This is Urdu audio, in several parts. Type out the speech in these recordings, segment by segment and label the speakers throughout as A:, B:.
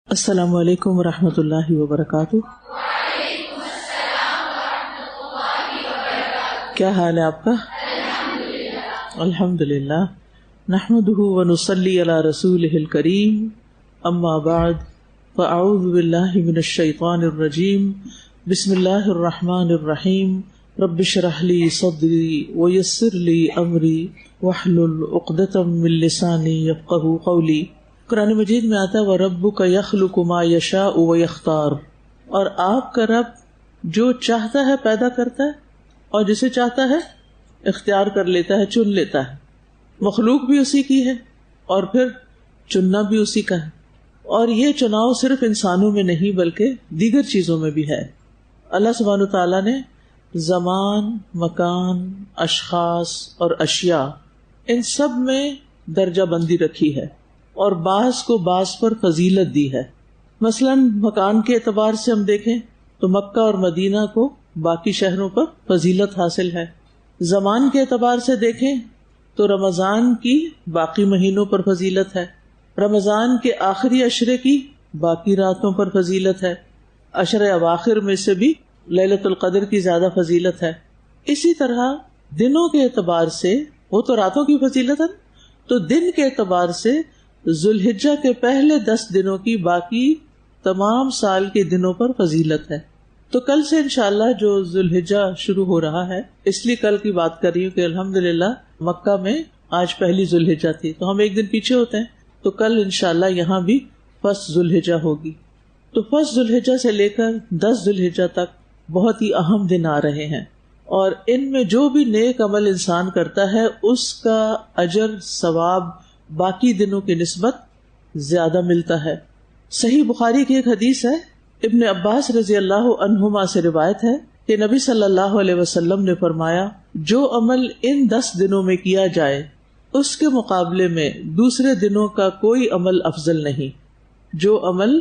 A: السلام علیکم ورحمۃ اللہ وبرکاتہ۔ کیا حال ہے آپ کا؟ الحمدللہ نحمدہ ونصلی علی رسولہ الکریم، اما بعد فاعوذ باللہ من الشیطان الرجیم، بسم اللہ الرحمن الرحیم، رب اشرح لی صدری ویسر لی امری واحلل عقدۃ من لسانی یفقہوا قولی۔ قرآن مجید میں آتا ہے وَرَبُّكَ يَخْلُقُ مَا يَشَاءُ وَيَخْتَارُ، اور آپ کا رب جو چاہتا ہے پیدا کرتا ہے اور جسے چاہتا ہے اختیار کر لیتا ہے، چن لیتا ہے۔ مخلوق بھی اسی کی ہے اور پھر چننا بھی اسی کا ہے، اور یہ چناؤ صرف انسانوں میں نہیں بلکہ دیگر چیزوں میں بھی ہے۔ اللہ سبحانہ وتعالیٰ نے زمان، مکان، اشخاص اور اشیاء ان سب میں درجہ بندی رکھی ہے اور بعض کو بعض پر فضیلت دی ہے۔ مثلا مکان کے اعتبار سے ہم دیکھیں تو مکہ اور مدینہ کو باقی شہروں پر فضیلت حاصل ہے۔ زمان کے اعتبار سے دیکھیں تو رمضان کی باقی مہینوں پر فضیلت ہے، رمضان کے آخری عشرے کی باقی راتوں پر فضیلت ہے، عشرے اواخر میں سے بھی لیلۃ القدر کی زیادہ فضیلت ہے۔ اسی طرح دنوں کے اعتبار سے، وہ تو راتوں کی فضیلت ہے، تو دن کے اعتبار سے ذوالحجہ کے پہلے 10 دنوں کی باقی تمام سال کے دنوں پر فضیلت ہے۔ تو کل سے انشاءاللہ جو ذوالحجہ شروع ہو رہا ہے، اس لیے کل کی بات کر رہی ہوں کہ الحمدللہ مکہ میں آج پہلی ذوالحجہ تھی، تو ہم ایک دن پیچھے ہوتے ہیں، تو کل انشاءاللہ یہاں بھی فرسٹ ذوالحجہ ہوگی۔ تو فرسٹ ذوالحجہ سے لے کر 10 ذوالحجہ تک بہت ہی اہم دن آ رہے ہیں، اور ان میں جو بھی نیک عمل انسان کرتا ہے اس کا اجر ثواب باقی دنوں کی نسبت زیادہ ملتا ہے۔ صحیح بخاری کی ایک حدیث ہے، ابن عباس رضی اللہ عنہما سے روایت ہے کہ نبی صلی اللہ علیہ وسلم نے فرمایا، جو عمل ان 10 دنوں میں کیا جائے اس کے مقابلے میں دوسرے دنوں کا کوئی عمل افضل نہیں۔ جو عمل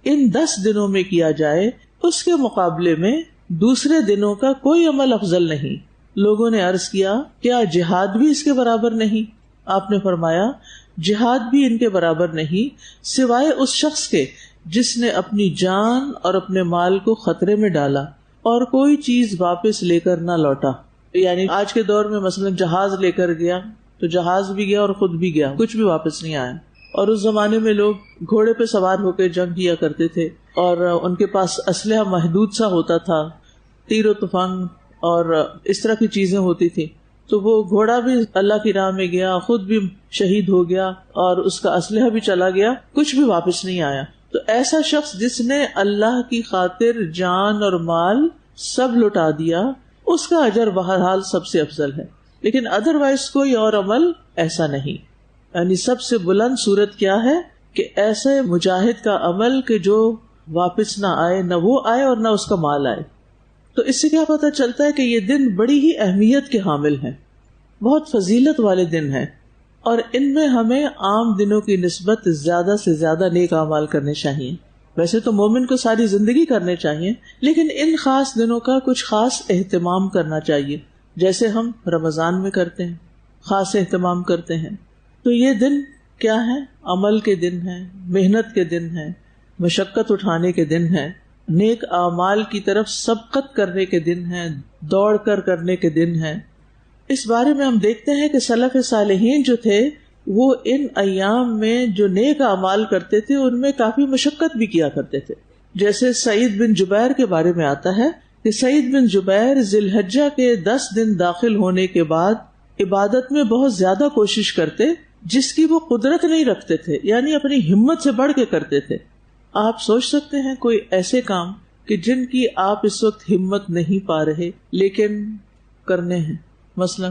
A: ان 10 دنوں میں کیا جائے اس کے مقابلے میں دوسرے دنوں کا کوئی عمل افضل نہیں۔ لوگوں نے عرض کیا، کیا جہاد بھی اس کے برابر نہیں؟ آپ نے فرمایا، جہاد بھی ان کے برابر نہیں، سوائے اس شخص کے جس نے اپنی جان اور اپنے مال کو خطرے میں ڈالا اور کوئی چیز واپس لے کر نہ لوٹا۔ یعنی آج کے دور میں مثلا جہاز لے کر گیا تو جہاز بھی گیا اور خود بھی گیا، کچھ بھی واپس نہیں آیا۔ اور اس زمانے میں لوگ گھوڑے پہ سوار ہو کے جنگ کیا کرتے تھے، اور ان کے پاس اسلحہ محدود سا ہوتا تھا، تیر و تفنگ اور اس طرح کی چیزیں ہوتی تھی، تو وہ گھوڑا بھی اللہ کی راہ میں گیا، خود بھی شہید ہو گیا اور اس کا اسلحہ بھی چلا گیا، کچھ بھی واپس نہیں آیا۔ تو ایسا شخص جس نے اللہ کی خاطر جان اور مال سب لٹا دیا، اس کا اجر بہرحال سب سے افضل ہے، لیکن ادروائز کوئی اور عمل ایسا نہیں۔ یعنی سب سے بلند صورت کیا ہے کہ ایسے مجاہد کا عمل کہ جو واپس نہ آئے، نہ وہ آئے اور نہ اس کا مال آئے۔ تو اس سے کیا پتہ چلتا ہے کہ یہ دن بڑی ہی اہمیت کے حامل ہیں، بہت فضیلت والے دن ہیں، اور ان میں ہمیں عام دنوں کی نسبت زیادہ سے زیادہ نیک اعمال کرنے چاہیے۔ ویسے تو مومن کو ساری زندگی کرنے چاہیے، لیکن ان خاص دنوں کا کچھ خاص اہتمام کرنا چاہیے، جیسے ہم رمضان میں کرتے ہیں، خاص اہتمام کرتے ہیں۔ تو یہ دن کیا ہے؟ عمل کے دن ہیں، محنت کے دن ہیں، مشقت اٹھانے کے دن ہیں، نیک اعمال کی طرف سبقت کرنے کے دن ہیں، دوڑ کر کرنے کے دن ہیں۔ اس بارے میں ہم دیکھتے ہیں کہ سلف صالحین جو تھے وہ ان ایام میں جو نیک اعمال کرتے تھے ان میں کافی مشقت بھی کیا کرتے تھے۔ جیسے سعید بن جبیر کے بارے میں آتا ہے کہ سعید بن جبیر ذی الحجہ کے 10 دن داخل ہونے کے بعد عبادت میں بہت زیادہ کوشش کرتے، جس کی وہ قدرت نہیں رکھتے تھے، یعنی اپنی ہمت سے بڑھ کے کرتے تھے۔ آپ سوچ سکتے ہیں کوئی ایسے کام کہ جن کی آپ اس وقت ہمت نہیں پا رہے لیکن کرنے ہیں۔ مثلا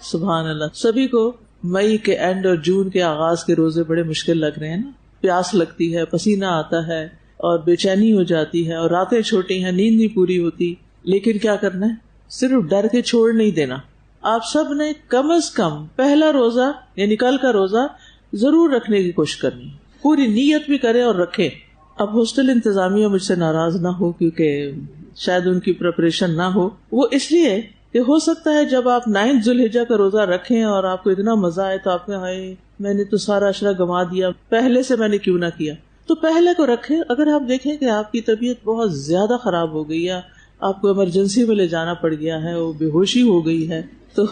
A: سبحان اللہ، سبھی کو مئی کے اینڈ اور جون کے آغاز کے روزے بڑے مشکل لگ رہے ہیں نا، پیاس لگتی ہے، پسینہ آتا ہے اور بے چینی ہو جاتی ہے، اور راتیں چھوٹی ہیں، نیند نہیں پوری ہوتی، لیکن کیا کرنا ہے؟ صرف ڈر کے چھوڑ نہیں دینا۔ آپ سب نے کم از کم پہلا روزہ یعنی کل کا روزہ ضرور رکھنے کی کوشش کرنی، پوری نیت بھی کرے اور رکھے۔ اب ہاسٹل انتظامیہ مجھ سے ناراض نہ ہو کیونکہ شاید ان کی پریپریشن نہ ہو، وہ اس لیے کہ ہو سکتا ہے جب آپ 9 ذوالحجہ کا روزہ رکھیں اور آپ کو اتنا مزہ آئے تو آپ نے ہائے میں نے تو سارا عشرہ گنوا دیا، پہلے سے میں نے کیوں نہ کیا۔ تو پہلے کو رکھیں. اگر آپ دیکھیں کہ آپ کی طبیعت بہت زیادہ خراب ہو گئی ہے، آپ کو ایمرجنسی میں لے جانا پڑ گیا ہے، وہ بے ہوشی ہو گئی ہے، تو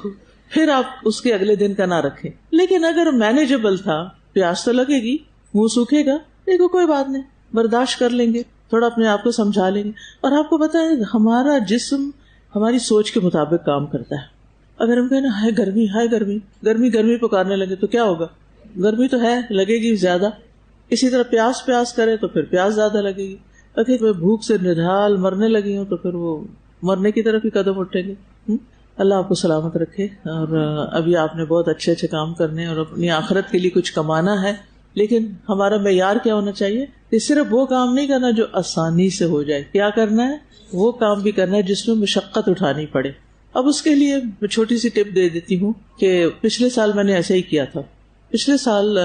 A: پھر آپ اس کے اگلے دن کا نہ رکھیں. لیکن اگر مینیجبل تھا، پیاس تو لگے گی، منہ سوکھے گا، دیکھو کوئی بات نہیں، برداشت کر لیں گے، تھوڑا اپنے آپ کو سمجھا لیں گے. اور آپ کو پتا ہے ہمارا جسم ہماری سوچ کے مطابق کام کرتا ہے. اگر ہم کہیں نا ہائے گرمی، ہائے گرمی، گرمی گرمی پکارنے لگے تو کیا ہوگا؟ گرمی تو ہے، لگے گی زیادہ. اسی طرح پیاس کرے تو پھر پیاس زیادہ لگے گی. اگر میں بھوک سے نڈھال مرنے لگی ہوں تو پھر وہ مرنے کی طرف ہی قدم اٹھیں گے. اللہ آپ کو سلامت رکھے. اور ابھی آپ نے بہت اچھے اچھے کام کرنے اور اپنی آخرت کے لیے کچھ کمانا ہے، لیکن ہمارا معیار کیا ہونا چاہیے کہ صرف وہ کام نہیں کرنا جو آسانی سے ہو جائے. کیا کرنا ہے؟ وہ کام بھی کرنا ہے جس میں مشقت اٹھانی پڑے. اب اس کے لیے میں چھوٹی سی ٹپ دے دیتی ہوں کہ پچھلے سال میں نے ایسے ہی کیا تھا. پچھلے سال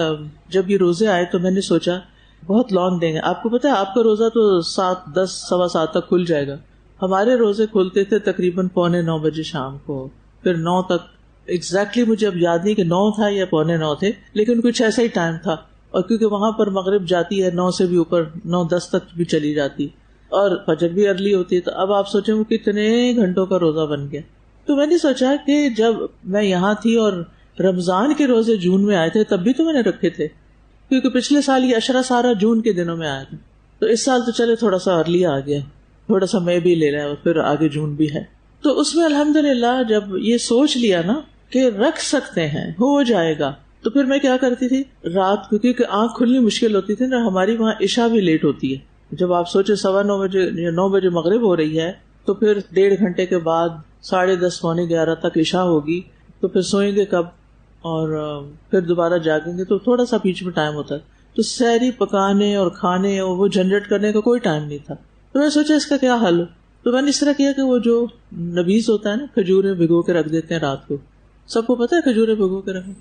A: جب یہ روزے آئے تو میں نے سوچا بہت لانگ دیں گے. آپ کو پتا ہے آپ کا روزہ تو 7، 10، 7:15 تک کھل جائے گا. ہمارے روزے کھلتے تھے تقریباً 8:45 بجے شام کو، پھر 9 تک. ایگزیکٹلی مجھے اب یاد نہیں کہ 9 تھا یا 8:45 تھے، لیکن کچھ ایسا ہی ٹائم تھا. اور کیونکہ وہاں پر مغرب جاتی ہے 9 سے بھی اوپر، 9:10 تک بھی چلی جاتی، اور فجر بھی ارلی ہوتی ہے. تو اب آپ سوچیں وہ کتنے گھنٹوں کا روزہ بن گیا. تو میں نے سوچا کہ جب میں یہاں تھی اور رمضان کے روزے جون میں آئے تھے تب بھی تو میں نے رکھے تھے، کیونکہ پچھلے سال یہ عشرہ سارا جون کے دنوں میں آیا تھا. تو اس سال تو چلے تھوڑا سا ارلی آ گیا، تھوڑا سا میں بھی لے رہا اور پھر آگے جون بھی ہے. تو اس میں الحمدللہ جب یہ سوچ لیا نا کہ رکھ سکتے ہیں، ہو جائے گا، تو پھر میں کیا کرتی تھی رات کو، کیونکہ آنکھ کھلنی مشکل ہوتی تھی نا، ہماری وہاں عشاء بھی لیٹ ہوتی ہے. جب آپ سوچے 9:15 بجے یا 9 بجے مغرب ہو رہی ہے تو پھر 1.5 گھنٹے کے بعد 10:30، 11:15 تک عشاء ہوگی، تو پھر سوئیں گے کب اور پھر دوبارہ جاگیں گے، تو تھوڑا سا بیچ میں ٹائم ہوتا ہے. تو سحری پکانے اور کھانے اور وہ جھنجٹ کرنے کا کوئی ٹائم نہیں تھا. تو میں سوچا اس کا کیا حل ہو. تو میں نے اس طرح کیا کہ وہ جو نبیز ہوتا ہے نا، کھجوریں بھگو کے رکھ دیتے ہیں رات کو. سب کو پتا ہے کھجوریں بھگو کے رکھیں،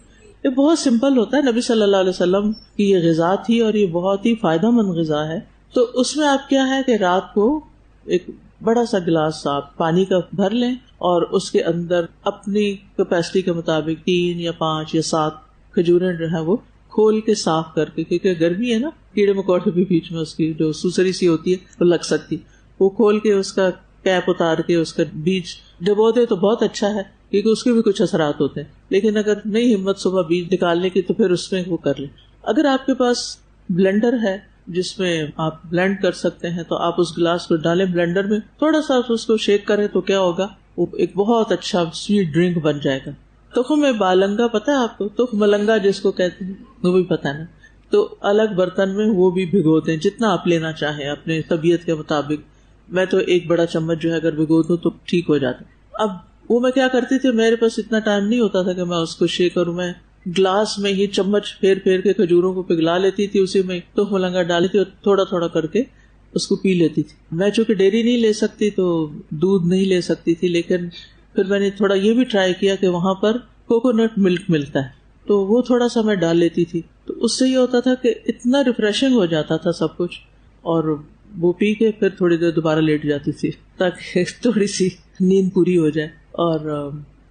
A: یہ بہت سمپل ہوتا ہے. نبی صلی اللہ علیہ وسلم کی یہ غذا تھی اور یہ بہت ہی فائدہ مند غذا ہے. تو اس میں آپ کیا ہے کہ رات کو ایک بڑا سا گلاس آپ پانی کا بھر لیں اور اس کے اندر اپنی کیپیسٹی کے مطابق 3 یا 5 یا 7 کھجوریں جو ہے وہ کھول کے صاف کر کے، کیونکہ گرمی ہے نا، کیڑے مکوڑے بھی بیچ میں اس کی جو سوسری سی ہوتی ہے وہ لگ سکتی، وہ کھول کے اس کا کیپ اتار کے اس کا بیج ڈبو دے تو بہت اچھا ہے، کیونکہ اس کے بھی کچھ اثرات ہوتے ہیں. لیکن اگر نہیں ہمت صبح بیج نکالنے کی تو پھر اس میں وہ کر لیں. اگر آپ کے پاس بلینڈر ہے جس میں آپ بلینڈ کر سکتے ہیں تو آپ اس گلاس کو ڈالیں بلینڈر میں، تھوڑا سا اس کو شیک کریں تو کیا ہوگا، وہ ایک بہت اچھا سویٹ ڈرنک بن جائے گا. تخم بالنگا پتا ہے آپ کو، تخم ملنگا جس کو کہتے ہیں وہ بھی پتا نا. تو الگ برتن میں وہ بھی بھگو دیں جتنا آپ لینا چاہیں اپنے طبیعت کے مطابق. میں تو 1 بڑا چمچ جو ہے اگر بھگو دوں تو ٹھیک ہو جاتا. اب وہ میں کیا کرتی تھی، میرے پاس اتنا ٹائم نہیں ہوتا تھا کہ میں اس کو شیک کروں. میں گلاس میں ہی چمچ پھیر پھیر کے کھجوروں کو پگھلا لیتی تھی، اسی میں تخم ملنگا ڈالی تھی اور تھوڑا تھوڑا کر کے اس کو پی لیتی تھی. میں چونکہ ڈیری نہیں لے سکتی تو دودھ نہیں لے سکتی تھی، لیکن پھر میں نے تھوڑا یہ بھی ٹرائی کیا کہ وہاں پر کوکونٹ ملک ملتا ہے تو وہ تھوڑا سا میں ڈال لیتی تھی. تو اس سے یہ ہوتا تھا کہ اتنا ریفریشنگ ہو جاتا تھا سب کچھ، اور وہ پی کے پھر تھوڑی دیر دوبارہ لیٹ جاتی تھی تاکہ تھوڑی سی نیند پوری ہو جائے. اور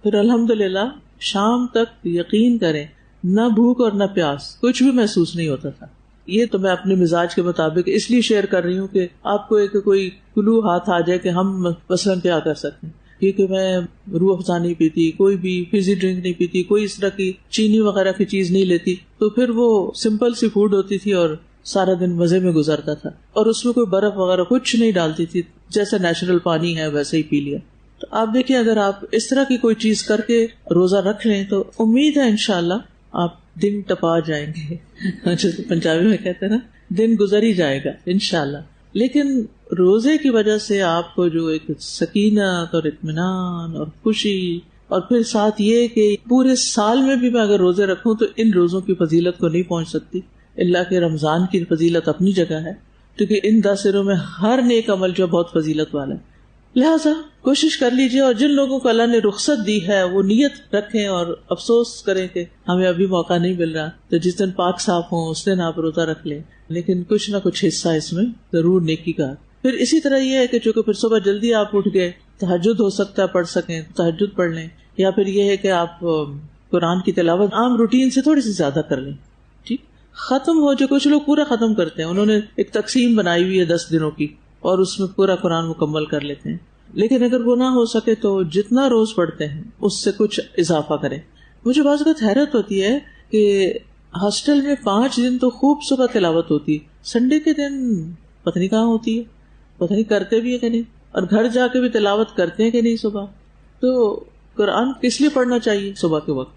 A: پھر الحمدللہ شام تک یقین کریں نہ بھوک اور نہ پیاس کچھ بھی محسوس نہیں ہوتا تھا. یہ تو میں اپنے مزاج کے مطابق اس لیے شیئر کر رہی ہوں کہ آپ کو ایک کوئی کلو ہاتھ آ جائے کہ ہم مثلاً کیا کر سکتے ہیں. کیونکہ میں روح افزا نہیں پیتی، کوئی بھی فزی ڈرنک نہیں پیتی، کوئی اس طرح کی چینی وغیرہ کی چیز نہیں لیتی، تو پھر وہ سمپل سی فوڈ ہوتی تھی اور سارا دن مزے میں گزرتا تھا. اور اس میں کوئی برف وغیرہ کچھ نہیں ڈالتی تھی، جیسا نیچرل پانی ہے ویسے ہی پی لیا. تو آپ دیکھیے اگر آپ اس طرح کی کوئی چیز کر کے روزہ رکھ لیں تو امید ہے انشاءاللہ آپ دن ٹپا جائیں گے. جیسے پنجابی میں کہتے ہیں نا، دن گزر ہی جائے گا انشاءاللہ. لیکن روزے کی وجہ سے آپ کو جو ایک سکینت اور اطمینان اور خوشی، اور پھر ساتھ یہ کہ پورے سال میں بھی میں اگر روزے رکھوں تو ان روزوں کی فضیلت کو نہیں پہنچ سکتی. اللہ کے رمضان کی فضیلت اپنی جگہ ہے، کیونکہ ان 10 دنوں میں ہر نیک عمل جو بہت فضیلت والا ہے. لہٰذا کوشش کر لیجیے، اور جن لوگوں کو اللہ نے رخصت دی ہے وہ نیت رکھیں اور افسوس کریں کہ ہمیں ابھی موقع نہیں مل رہا، تو جس دن پاک صاف ہوں اس دن آپ روزہ رکھ لیں، لیکن کچھ نہ کچھ حصہ اس میں ضرور نیکی کا. پھر اسی طرح یہ ہے کہ چونکہ پھر صبح جلدی آپ اٹھ گئے، تہجد ہو سکتا ہے پڑھ سکیں، تہجد پڑھ لیں، یا پھر یہ ہے کہ آپ قرآن کی تلاوت عام روٹین سے تھوڑی سی زیادہ کر لیں. ٹھیک، ختم ہو جو کچھ لوگ پورا ختم کرتے ہیں، انہوں نے ایک تقسیم بنائی ہوئی ہے 10 دنوں کی اور اس میں پورا قرآن مکمل کر لیتے ہیں، لیکن اگر وہ نہ ہو سکے تو جتنا روز پڑھتے ہیں اس سے کچھ اضافہ کریں. مجھے بعض اوقات حیرت ہوتی ہے کہ ہاسٹل میں 5 دن تو خوب صبح تلاوت ہوتی ہے، سنڈے کے دن پتہ نہیں کہاں ہوتی ہے، پتہ نہیں کرتے بھی ہے کہ نہیں، اور گھر جا کے بھی تلاوت کرتے ہیں کہ نہیں صبح. تو قرآن کس لیے پڑھنا چاہیے صبح کے وقت؟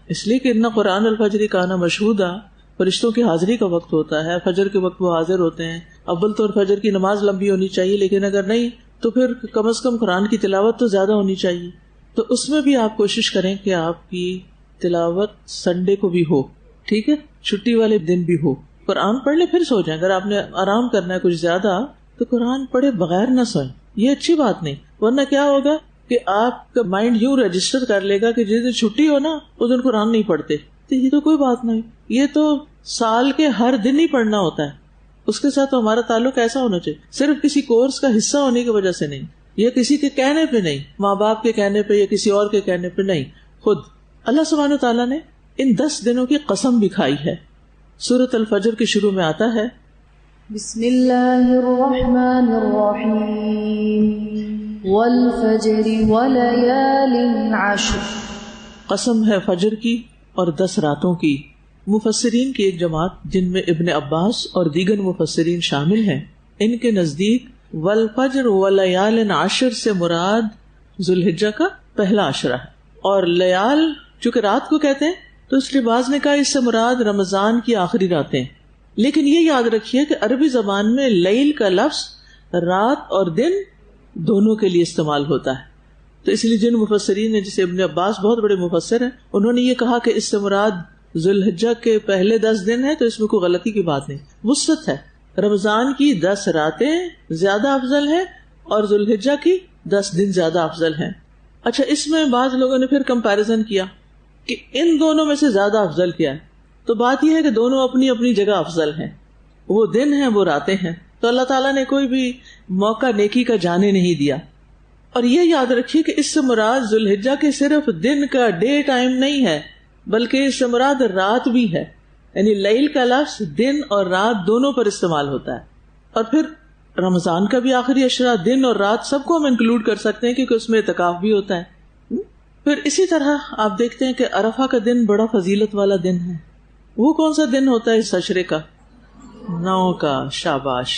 A: اس لیے کہ ان قرآن الفجر کانا مشہودا، فرشتوں کی حاضری کا وقت ہوتا ہے، فجر کے وقت وہ حاضر ہوتے ہیں. اول تو فجر کی نماز لمبی ہونی چاہیے، لیکن اگر نہیں تو پھر کم از کم قرآن کی تلاوت تو زیادہ ہونی چاہیے. تو اس میں بھی آپ کوشش کریں کہ آپ کی تلاوت سنڈے کو بھی ہو، ٹھیک ہے، چھٹی والے دن بھی ہو. قرآن پڑھ لے پھر سو جائیں. اگر آپ نے آرام کرنا ہے کچھ زیادہ تو قرآن پڑھے بغیر نہ سوئیں، یہ اچھی بات نہیں. ورنہ کیا ہوگا کہ آپ کا مائنڈ یوں رجسٹر کر لے گا کہ جس دن چھٹی ہو نا اس دن قرآن نہیں پڑھتے. تو یہ تو کوئی بات نہیں، یہ تو سال کے ہر دن ہی پڑھنا ہوتا ہے. اس کے ساتھ تو ہمارا تعلق ایسا ہونا چاہیے، صرف کسی کورس کا حصہ ہونے کی وجہ سے نہیں، یا کسی کے کہنے پہ نہیں، ماں باپ کے کہنے پہ یا کسی اور کے کہنے پہ نہیں. خود اللہ سبحانہ وتعالیٰ نے ان 10 دنوں کی قسم بھی کھائی ہے. سورۃ الفجر کے شروع میں آتا ہے
B: بسم اللہ الرحمن الرحیم والفجر ولیال عشر.
A: قسم ہے فجر کی اور 10 راتوں کی. مفسرین کی ایک جماعت جن میں ابن عباس اور دیگر مفسرین شامل ہیں، ان کے نزدیک والفجر ولیال عشر سے مراد ذوالحجہ کا پہلا عشرہ ہے، اور لیال چونکہ رات کو کہتے ہیں تو اس لیے بعض نے کہا اس سے مراد رمضان کی آخری راتیں. لیکن یہ یاد رکھیے کہ عربی زبان میں لیل کا لفظ رات اور دن دونوں کے لیے استعمال ہوتا ہے. تو اس لیے جن مفسرین ہیں، جیسے ابن عباس بہت بڑے مفسر ہیں، انہوں نے یہ کہا کہ اس سے مراد ذوالحجہ کے پہلے 10 دن ہے، تو اس میں کوئی غلطی کی بات نہیں، وسعت ہے. رمضان کی 10 راتیں زیادہ افضل ہیں اور ذوالحجہ کی 10 دن زیادہ افضل ہیں. اچھا، اس میں بعض لوگوں نے پھر کمپیریزن کیا کہ ان دونوں میں سے زیادہ افضل کیا ہے. تو بات یہ ہے کہ دونوں اپنی اپنی جگہ افضل ہیں، وہ دن ہیں وہ راتیں ہیں. تو اللہ تعالیٰ نے کوئی بھی موقع نیکی کا جانے نہیں دیا. اور یہ یاد رکھیے کہ اس سے مراد ذوالحجہ کے صرف دن کا ڈے ٹائم نہیں ہے، بلکہ اس سے مراد رات بھی ہے. یعنی لیل کا لفظ دن اور رات دونوں پر استعمال ہوتا ہے. اور پھر رمضان کا بھی آخری عشرہ دن اور رات سب کو ہم انکلوڈ کر سکتے ہیں، کیونکہ اس میں اعتکاف بھی ہوتا ہے. پھر اسی طرح آپ دیکھتے ہیں کہ عرفہ کا دن بڑا فضیلت والا دن ہے. وہ کون سا دن ہوتا ہے اس عشرے کا؟ 9 کا. شاباش.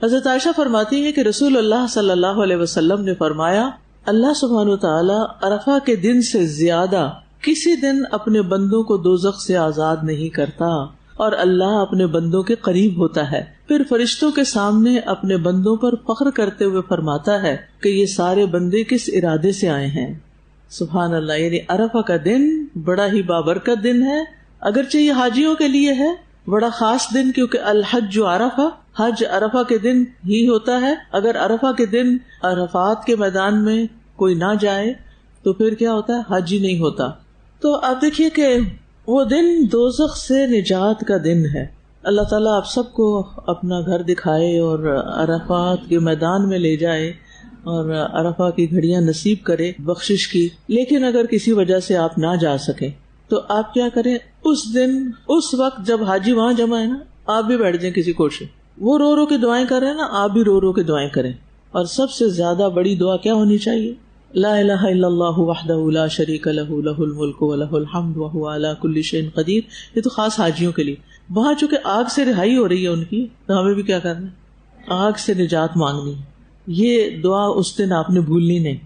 A: حضرت عائشہ فرماتی ہے کہ رسول اللہ صلی اللہ علیہ وسلم نے فرمایا، اللہ سبحانہ وتعالی عرفہ کے دن سے زیادہ کسی دن اپنے بندوں کو دوزخ سے آزاد نہیں کرتا، اور اللہ اپنے بندوں کے قریب ہوتا ہے. پھر فرشتوں کے سامنے اپنے بندوں پر فخر کرتے ہوئے فرماتا ہے کہ یہ سارے بندے کس ارادے سے آئے ہیں. سبحان اللہ. یعنی عرفہ کا دن بڑا ہی بابرکت دن ہے. اگرچہ یہ حاجیوں کے لیے ہے بڑا خاص دن، کیونکہ الحج عرفہ، حج عرفہ کے دن ہی ہوتا ہے. اگر عرفہ کے دن عرفات کے میدان میں کوئی نہ جائے تو پھر کیا ہوتا ہے؟ حج ہی نہیں ہوتا. تو آپ دیکھیے کہ وہ دن دوزخ سے نجات کا دن ہے. اللہ تعالیٰ آپ سب کو اپنا گھر دکھائے اور عرفات کے میدان میں لے جائے اور عرفہ کی گھڑیاں نصیب کرے بخشش کی. لیکن اگر کسی وجہ سے آپ نہ جا سکیں تو آپ کیا کریں؟ اس دن اس وقت جب حاجی وہاں جمع ہے نا، آپ بھی بیٹھ جائیں کسی کوشش. وہ رو رو کے دعائیں کر رہے ہیں نا، آپ بھی رو رو کے دعائیں کریں. اور سب سے زیادہ بڑی دعا کیا ہونی چاہیے؟ لا الہ الا اللہ وحدہ لا شریک لہ لہ الملک ولہ الحمد وہو علی کل شیء قدیر. یہ تو خاص حاجیوں کے لیے. وہاں چونکہ آگ سے رہائی ہو رہی ہے ان کی، تو ہمیں بھی کیا کرنا ہے؟ آگ سے نجات مانگنی. یہ دعا اس دن آپ نے بھولنی نہیں،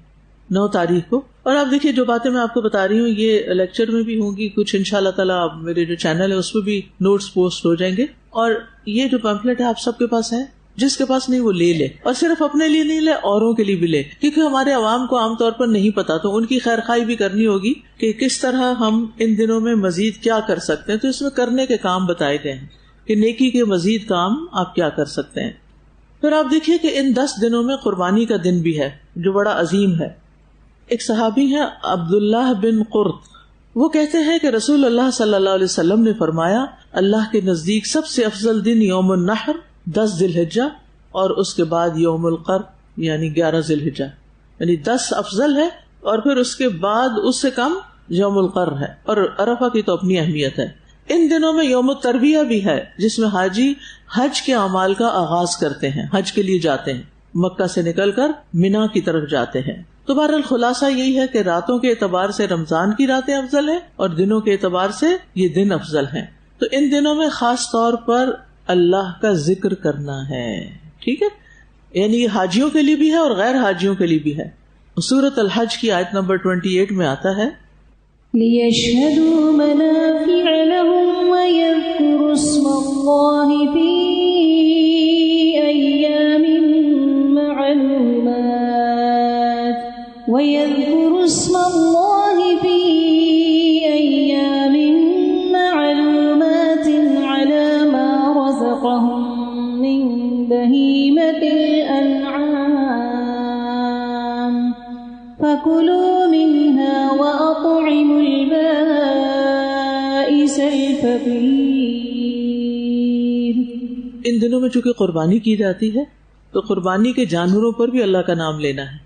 A: 9 تاریخ کو. اور آپ دیکھیے جو باتیں میں آپ کو بتا رہی ہوں یہ لیکچر میں بھی ہوں گی، کچھ انشاءاللہ تعالیٰ میرے جو چینل ہے اس پہ بھی نوٹس پوسٹ ہو جائیں گے. اور یہ جو پیمفلٹ ہے آپ سب کے پاس ہے، جس کے پاس نہیں وہ لے لے. اور صرف اپنے لیے نہیں لے، اوروں کے لیے بھی لے، کیونکہ ہمارے عوام کو عام طور پر نہیں پتا، تو ان کی خیر خواہی بھی کرنی ہوگی کہ کس طرح ہم ان دنوں میں مزید کیا کر سکتے ہیں. تو اس میں کرنے کے کام بتائے گئے ہیں کہ نیکی کے مزید کام آپ کیا کر سکتے ہیں. پھر آپ دیکھیے کہ ان 10 دنوں میں قربانی کا دن بھی ہے جو بڑا عظیم ہے. ایک صحابی ہیں عبداللہ بن قرط، وہ کہتے ہیں کہ رسول اللہ صلی اللہ علیہ وسلم نے فرمایا، اللہ کے نزدیک سب سے افضل دن یوم النحر 10 ذی الحجہ، اور اس کے بعد یوم القر یعنی 11 ذی الحجہ. یعنی 10 افضل ہے اور پھر اس کے بعد اس سے کم یوم القر ہے. اور عرفہ کی تو اپنی اہمیت ہے. ان دنوں میں یوم التربیہ بھی ہے، جس میں حاجی حج کے اعمال کا آغاز کرتے ہیں، حج کے لیے جاتے ہیں، مکہ سے نکل کر مینا کی طرف جاتے ہیں. تو بہرحال خلاصہ یہی ہے کہ راتوں کے اعتبار سے رمضان کی راتیں افضل ہیں اور دنوں کے اعتبار سے یہ دن افضل ہیں. تو ان دنوں میں خاص طور پر اللہ کا ذکر کرنا ہے. ٹھیک ہے، یعنی یہ حاجیوں کے لیے بھی ہے اور غیر حاجیوں کے لیے بھی ہے. سورۃ الحج کی آیت نمبر 28 میں آتا ہے
B: لِيَشْهَدُوا مَنَافِعَ لَهُمْ وَيَذْكُرُوا اسْمَ اللَّهِ فِي أَيَّامٍ مَّعْلُومَاتٍ عَلَى مَا رَزَقَهُم مِّن بَهِيمَةِ الْأَنْعَامِ فَكُلُوا مِنْهَا وَأَطْعِمُوا الْبَائِسَ الْفَقِيرَ.
A: ان دنوں میں چونکہ قربانی کی جاتی ہے تو قربانی کے جانوروں پر بھی اللہ کا نام لینا ہے،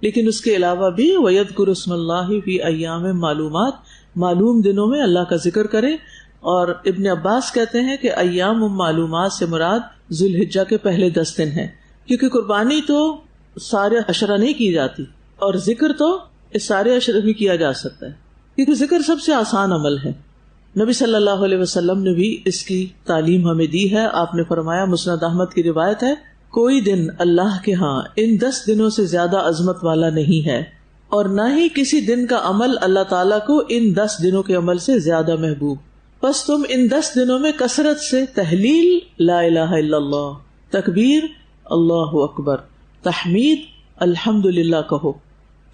A: لیکن اس کے علاوہ بھی وَيَذْكُرُ اسْمَ اللَّهِ فِي أَيَّامٍ مَّعْلُومَاتٍ، معلوم دنوں میں اللہ کا ذکر کریں. اور ابن عباس کہتے ہیں کہ ایام معلومات سے مراد ذو الحجہ کے پہلے 10 دن ہیں، کیونکہ قربانی تو سارے عشرہ نہیں کی جاتی اور ذکر تو اس سارے عشرہ بھی کیا جا سکتا ہے، کیونکہ ذکر سب سے آسان عمل ہے. نبی صلی اللہ علیہ وسلم نے بھی اس کی تعلیم ہمیں دی ہے. آپ نے فرمایا، مسند احمد کی روایت ہے، کوئی دن اللہ کے ہاں ان 10 دنوں سے زیادہ عظمت والا نہیں ہے، اور نہ ہی کسی دن کا عمل اللہ تعالیٰ کو ان 10 دنوں کے عمل سے زیادہ محبوب. بس تم ان 10 دنوں میں کثرت سے تحلیل لا الہ الا اللہ، تکبیر اللہ اکبر، تحمید الحمدللہ کہو.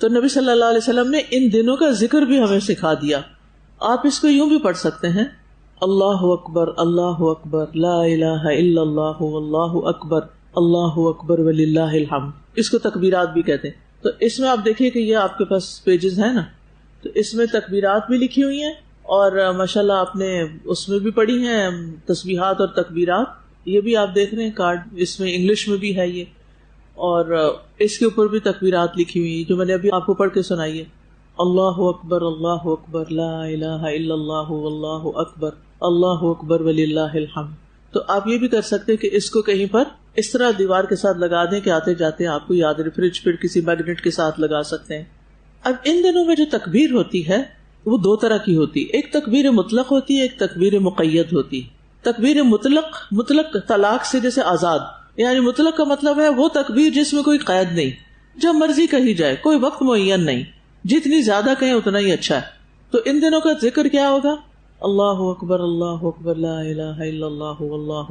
A: تو نبی صلی اللہ علیہ وسلم نے ان دنوں کا ذکر بھی ہمیں سکھا دیا. آپ اس کو یوں بھی پڑھ سکتے ہیں، اللہ اکبر لا الہ الا اللہ واللہ اکبر اللہ اکبر وللہ الحمد. اس کو تکبیرات بھی کہتے ہیں. تو اس میں آپ دیکھیے کہ یہ آپ کے پاس پیجز ہیں نا، تو اس میں تکبیرات بھی لکھی ہوئی ہیں اور ماشاءاللہ آپ نے اس میں بھی پڑھی ہیں تسبیحات اور تکبیرات. یہ بھی آپ دیکھ رہے ہیں کارڈ، اس میں انگلش میں بھی ہے یہ، اور اس کے اوپر بھی تکبیرات لکھی ہوئی جو میں نے ابھی آپ کو پڑھ کے سنائی ہے. اللہ اکبر لا الہ الا اللہ واللہ اکبر وللہ الحمد. تو آپ یہ بھی کر سکتے ہیں کہ اس کو کہیں پر اس طرح دیوار کے ساتھ لگا دیں کہ آتے جاتے آپ کو یاد رہے، فریج پہ کسی میگنیٹ کے ساتھ لگا سکتے ہیں. اب ان دنوں میں جو تکبیر ہوتی ہے وہ 2 طرح کی ہوتی ہے، ایک تکبیر مطلق ہوتی ہے، ایک تکبیر مقید ہوتی ہے. تکبیر مطلق طلاق سے جیسے آزاد، یعنی مطلق کا مطلب ہے وہ تکبیر جس میں کوئی قید نہیں، جب مرضی کہی جائے، کوئی وقت معین نہیں، جتنی زیادہ کہیں اتنا ہی اچھا ہے. تو ان دنوں کا ذکر کیا ہوگا؟ اللہ اکبر لا الہ الا اللہ واللہ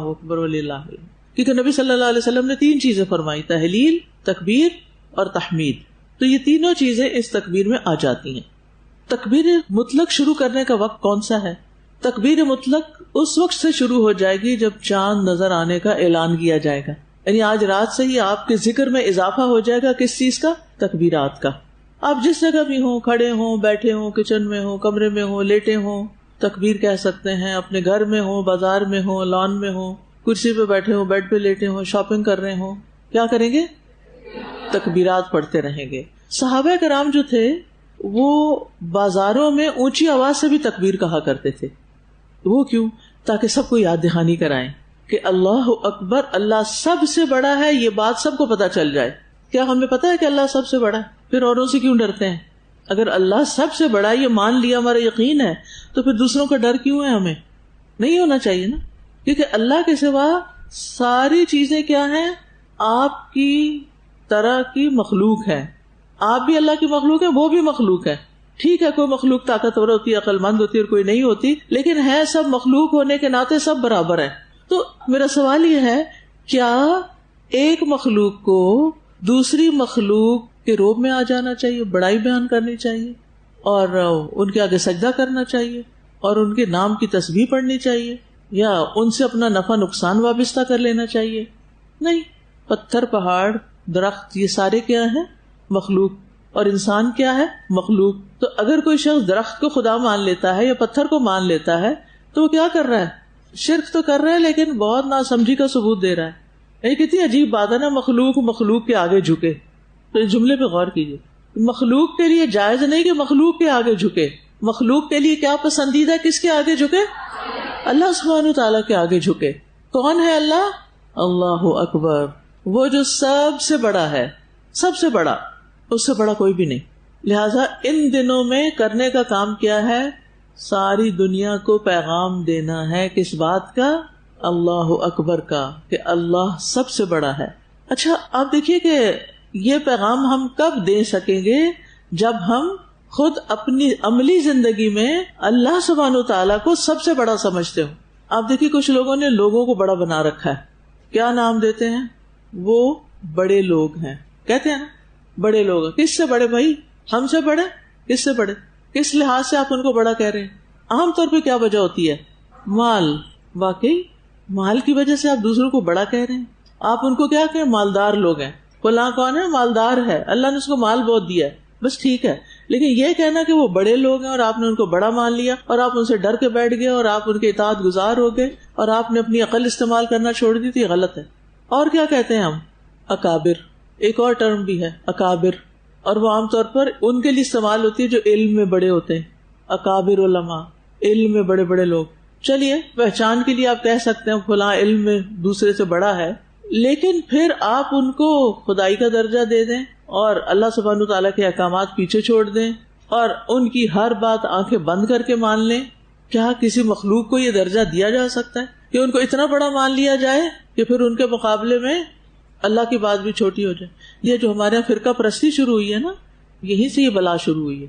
A: اکبر وللہ الحمد. کیونکہ نبی صلی اللہ علیہ وسلم نے 3 چیزیں فرمائی، تحلیل، تکبیر اور تحمید. تو یہ تینوں چیزیں اس تکبیر میں آ جاتی ہیں. تکبیر مطلق شروع کرنے کا وقت کون سا ہے؟ تکبیر مطلق اس وقت سے شروع ہو جائے گی جب چاند نظر آنے کا اعلان کیا جائے گا. یعنی آج رات سے ہی آپ کے ذکر میں اضافہ ہو جائے گا. کس چیز کا؟ تکبیرات کا. آپ جس جگہ بھی ہوں، کھڑے ہوں، بیٹھے ہوں، کچن میں ہوں، کمرے میں ہوں، لیٹے ہوں، تکبیر کہہ سکتے ہیں. اپنے گھر میں ہوں، بازار میں ہوں، لان میں ہوں، کرسی پہ بیٹھے ہوں، بیڈ پہ لیٹے ہوں، شاپنگ کر رہے ہوں، کیا کریں گے؟ تکبیرات پڑھتے رہیں گے. صحابہ کرام جو تھے وہ بازاروں میں اونچی آواز سے بھی تکبیر کہا کرتے تھے. وہ کیوں؟ تاکہ سب کو یاد دہانی کرائیں کہ اللہ اکبر، اللہ سب سے بڑا ہے. یہ بات سب کو پتا چل جائے. کیا ہمیں پتا ہے کہ اللہ سب سے بڑا ہے؟ پھر اوروں سے کیوں ڈرتے ہیں؟ اگر اللہ سب سے بڑا ہے، یہ مان لیا، ہمارا یقین ہے، تو پھر دوسروں کا ڈر کیوں ہے؟ ہمیں نہیں ہونا چاہیے نا. کیونکہ اللہ کے سوا ساری چیزیں کیا ہیں؟ آپ کی طرح کی مخلوق ہے. آپ بھی اللہ کی مخلوق ہے، وہ بھی مخلوق ہے. ٹھیک ہے، کوئی مخلوق طاقتور ہوتی ہے، عقل مند ہوتی ہے، اور کوئی نہیں ہوتی، لیکن ہے سب مخلوق ہونے کے ناطے سب برابر ہیں. تو میرا سوال یہ ہے، کیا ایک مخلوق کو دوسری مخلوق کے روب میں آ جانا چاہیے، بڑائی بیان کرنی چاہیے، اور ان کے آگے سجدہ کرنا چاہیے، اور ان کے نام کی تسبیح پڑھنی چاہیے، یا ان سے اپنا نفع نقصان وابستہ کر لینا چاہیے؟ نہیں. پتھر، پہاڑ، درخت، یہ سارے کیا ہیں؟ مخلوق. اور انسان کیا ہے؟ مخلوق. تو اگر کوئی شخص درخت کو خدا مان لیتا ہے یا پتھر کو مان لیتا ہے تو وہ کیا کر رہا ہے؟ شرک تو کر رہا ہے، لیکن بہت ناسمجھی کا ثبوت دے رہا ہے. یہ کتنی عجیب بات ہے نا، مخلوق کے آگے جھکے. تو اس جملے پہ غور کیجیے. مخلوق کے لیے جائز نہیں کہ مخلوق کے آگے جھکے. مخلوق کے لیے کیا پسندیدہ، کس کے آگے جھکے؟ اللہ سبحانہ وتعالیٰ کے آگے جھکے. کون ہے اللہ؟ اللہ اکبر، وہ جو سب سے بڑا ہے، سب سے بڑا، اس سے بڑا کوئی بھی نہیں. لہذا ان دنوں میں کرنے کا کام کیا ہے؟ ساری دنیا کو پیغام دینا ہے. کس بات کا؟ اللہ اکبر کا، کہ اللہ سب سے بڑا ہے. اچھا آپ دیکھیے کہ یہ پیغام ہم کب دے سکیں گے؟ جب ہم خود اپنی عملی زندگی میں اللہ سبحانہ وتعالیٰ کو سب سے بڑا سمجھتے ہو. آپ دیکھیے کچھ لوگوں نے لوگوں کو بڑا بنا رکھا ہے. کیا نام دیتے ہیں؟ وہ بڑے لوگ ہیں، کہتے ہیں نا بڑے لوگ. کس سے بڑے بھائی؟ ہم سے بڑے؟ کس سے بڑے؟ کس لحاظ سے آپ ان کو بڑا کہہ رہے ہیں؟ عام طور پہ کیا وجہ ہوتی ہے؟ مال. واقعی مال کی وجہ سے آپ دوسروں کو بڑا کہہ رہے ہیں. آپ ان کو کیا کہیں؟ مالدار لوگ ہیں. فلاں کون ہے؟ مالدار ہے، اللہ نے اس کو مال بہت دیا ہے، بس ٹھیک ہے. لیکن یہ کہنا کہ وہ بڑے لوگ ہیں اور آپ نے ان کو بڑا مان لیا اور آپ ان سے ڈر کے بیٹھ گئے اور آپ ان کے اطاعت گزار ہو گئے اور آپ نے اپنی عقل استعمال کرنا چھوڑ دی، تو یہ غلط ہے. اور کیا کہتے ہیں ہم؟ اکابر. ایک اور ٹرم بھی ہے اکابر، اور وہ عام طور پر ان کے لیے استعمال ہوتی ہے جو علم میں بڑے ہوتے ہیں. اکابر علماء، علم میں بڑے بڑے لوگ. چلیے پہچان کے لیے آپ کہہ سکتے ہیں فلاں علم میں دوسرے سے بڑا ہے، لیکن پھر آپ ان کو خدائی کا درجہ دے دیں اور اللہ سبحانہ تعالیٰ کے احکامات پیچھے چھوڑ دیں اور ان کی ہر بات آنکھیں بند کر کے مان لیں. کیا کسی مخلوق کو یہ درجہ دیا جا سکتا ہے کہ ان کو اتنا بڑا مان لیا جائے کہ پھر ان کے مقابلے میں اللہ کی بات بھی چھوٹی ہو جائے؟ یہ جو ہمارے یہاں فرقہ پرستی شروع ہوئی ہے نا، یہیں سے یہ بلا شروع ہوئی ہے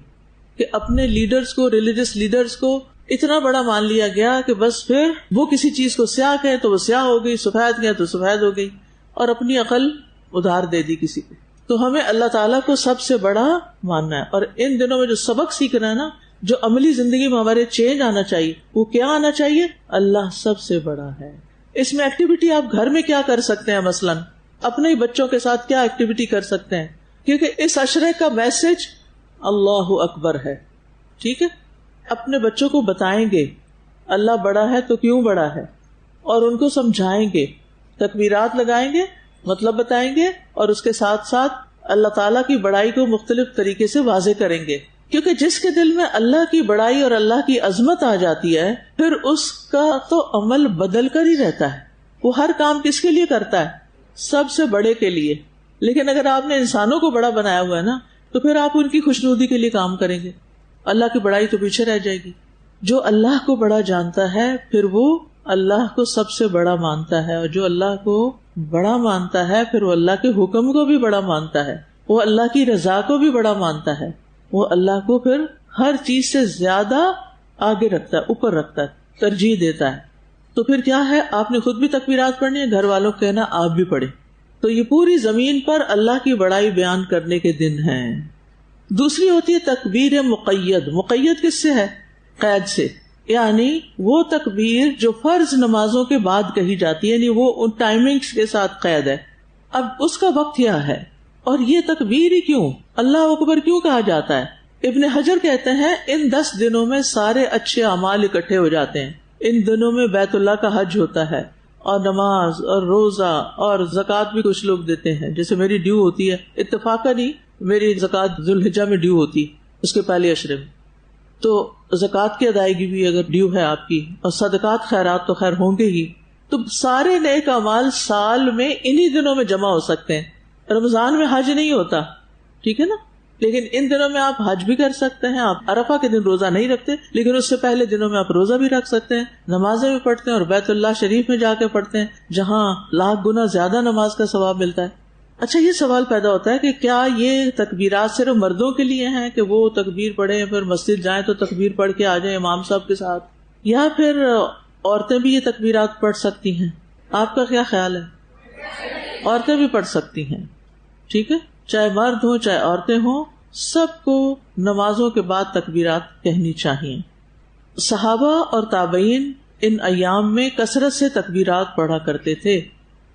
A: کہ اپنے لیڈرز کو، ریلیجس لیڈرز کو اتنا بڑا مان لیا گیا کہ بس پھر وہ کسی چیز کو سیاہ کہیں تو وہ سیاہ ہو گئی، سفید کہیں تو سفید ہو گئی، اور اپنی عقل ادھار دے دی کسی کو. تو ہمیں اللہ تعالیٰ کو سب سے بڑا ماننا ہے. اور ان دنوں میں جو سبق سیکھ رہے ہیں نا، جو عملی زندگی میں ہمارے چینج آنا چاہیے، وہ کیا آنا چاہیے؟ اللہ سب سے بڑا ہے. اس میں ایکٹیویٹی آپ گھر میں کیا کر سکتے ہیں؟ مثلاً اپنے ہی بچوں کے ساتھ کیا ایکٹیویٹی کر سکتے ہیں؟ کیونکہ اس عشرے کا میسج اللہ اکبر ہے. ٹھیک ہے، اپنے بچوں کو بتائیں گے اللہ بڑا ہے تو کیوں بڑا ہے، اور ان کو سمجھائیں گے، تکبیرات لگائیں گے، مطلب بتائیں گے، اور اس کے ساتھ ساتھ اللہ تعالیٰ کی بڑائی کو مختلف طریقے سے واضح کریں گے. کیونکہ جس کے دل میں اللہ کی بڑائی اور اللہ کی عظمت آ جاتی ہے، پھر اس کا تو عمل بدل کر ہی رہتا ہے. وہ ہر کام کس کے لیے کرتا ہے؟ سب سے بڑے کے لیے. لیکن اگر آپ نے انسانوں کو بڑا بنایا ہوا ہے نا، تو پھر آپ ان کی خوشنودی کے لیے کام کریں گے، اللہ کی بڑائی تو پیچھے رہ جائے گی. جو اللہ کو بڑا جانتا ہے پھر وہ اللہ کو سب سے بڑا مانتا ہے، اور جو اللہ کو بڑا مانتا ہے پھر وہ اللہ کے حکم کو بھی بڑا مانتا ہے، وہ اللہ کی رضا کو بھی بڑا مانتا ہے، وہ اللہ کو پھر ہر چیز سے زیادہ آگے رکھتا ہے، اوپر رکھتا ہے، ترجیح دیتا ہے. تو پھر کیا ہے؟ آپ نے خود بھی تکبیرات پڑھنی ہے، گھر والوں کو کہنا آپ بھی پڑھیں. تو یہ پوری زمین پر اللہ کی بڑائی بیان کرنے کے دن ہیں. دوسری ہوتی ہے تکبیر مقید. مقید کس سے ہے؟ قید سے. یعنی وہ تکبیر جو فرض نمازوں کے بعد کہی جاتی ہے، یعنی وہ ان ٹائمنگز کے ساتھ قید ہے. اب اس کا وقت کیا ہے اور یہ تکبیر ہی کیوں، اللہ اکبر کیوں کہا جاتا ہے؟ ابن حجر کہتے ہیں ان 10 دنوں میں سارے اچھے اعمال اکٹھے ہو جاتے ہیں. ان دنوں میں بیت اللہ کا حج ہوتا ہے اور نماز اور روزہ اور زکوٰۃ بھی کچھ لوگ دیتے ہیں. جیسے میری ڈیو ہوتی ہے، اتفاقاً ہی میری زکوٰۃ ذوالحجہ میں ڈیو ہوتی، اس کے پہلے عشرے میں، تو زکوٰۃ کی ادائیگی بھی اگر ڈیو ہے آپ کی، اور صدقات خیرات تو خیر ہوں گے ہی. تو سارے نیک اعمال سال میں انہی دنوں میں جمع ہو سکتے ہیں. رمضان میں حج نہیں ہوتا، ٹھیک ہے نا، لیکن ان دنوں میں آپ حج بھی کر سکتے ہیں. آپ عرفہ کے دن روزہ نہیں رکھتے، لیکن اس سے پہلے دنوں میں آپ روزہ بھی رکھ سکتے ہیں، نمازیں بھی پڑھتے ہیں، اور بیت اللہ شریف میں جا کے پڑھتے ہیں جہاں 1,00,000 گنا زیادہ نماز کا ثواب ملتا ہے. اچھا یہ سوال پیدا ہوتا ہے کہ کیا یہ تکبیرات صرف مردوں کے لیے ہیں کہ وہ تکبیر پڑھیں پھر مسجد جائیں تو تکبیر پڑھ کے آ جائیں امام صاحب کے ساتھ، یا پھر عورتیں بھی یہ تکبیرات پڑھ سکتی ہیں؟ آپ کا کیا خیال ہے؟ عورتیں بھی پڑھ سکتی ہیں، ٹھیک ہے، چاہے مرد ہوں چاہے عورتیں ہوں، سب کو نمازوں کے بعد تکبیرات کہنی چاہیے. صحابہ اور تابعین ان ایام میں کثرت سے تکبیرات پڑھا کرتے تھے.